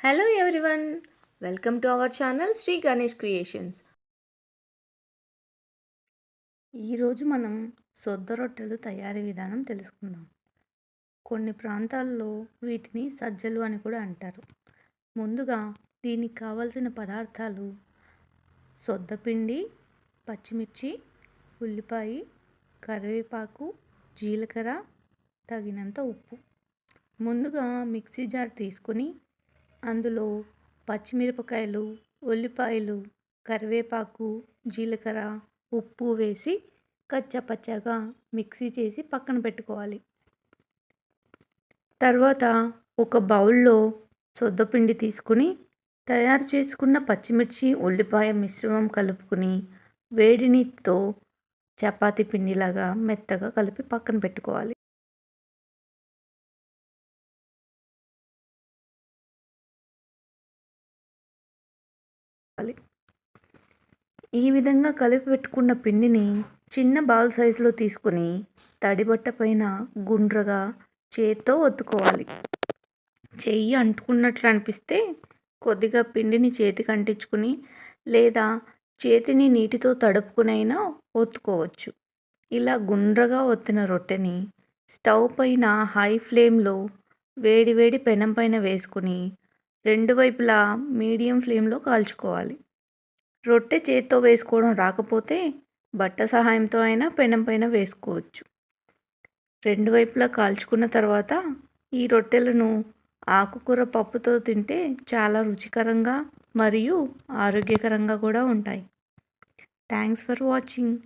Hello everyone, welcome to our channel Shri Ganesh creations. ఈరోజు మనం సొద్ద రొట్టెలు తయారీ విధానం తెలుసుకుందాం. కొన్ని ప్రాంతాల్లో వీటిని సజ్జలు అని కూడా అంటారు. ముందుగా దీనికి కావలసిన పదార్థాలు సొద్దపిండి, పచ్చిమిర్చి, ఉల్లిపాయ, కరివేపాకు, జీలకర్ర, తగినంత ఉప్పు. ముందుగా మిక్సీ జార్ తీసుకొని అందులో పచ్చిమిరపకాయలు, ఉల్లిపాయలు, కరివేపాకు, జీలకర్ర, ఉప్పు వేసి కచ్చాపచ్చాగా మిక్సీ చేసి పక్కన పెట్టుకోవాలి. తర్వాత ఒక బౌల్లో సొద్దపిండి తీసుకుని తయారు చేసుకున్న పచ్చిమిర్చి, ఉల్లిపాయ మిశ్రమం కలుపుకుని వేడి నీటితో చపాతీ పిండిలాగా మెత్తగా కలిపి పక్కన పెట్టుకోవాలి. ఈ విధంగా కలిపి పెట్టుకున్న పిండిని చిన్న బాల్ సైజులో తీసుకుని తడిబట్ట పైన గుండ్రగా చేత్తో ఒత్తుకోవాలి. చెయ్యి అంటుకున్నట్లు అనిపిస్తే కొద్దిగా పిండిని చేతికి అంటించుకుని లేదా చేతిని నీటితో తడుపుకునైనా ఒత్తుకోవచ్చు. ఇలా గుండ్రగా ఒత్తిన రొట్టెని స్టవ్ పైన హై ఫ్లేమ్లో వేడివేడి పెనం పైన వేసుకుని రెండు వైపులా మీడియం ఫ్లేమ్లో కాల్చుకోవాలి. రొట్టె చేత్తో వేసుకోవడం రాకపోతే బట్ట సహాయంతో అయినా పెనం పైన వేసుకోవచ్చు. రెండు వైపులా కాల్చుకున్న తర్వాత ఈ రొట్టెలను ఆకుకూర పప్పుతో తింటే చాలా రుచికరంగా మరియు ఆరోగ్యకరంగా కూడా ఉంటాయి. Thanks for watching.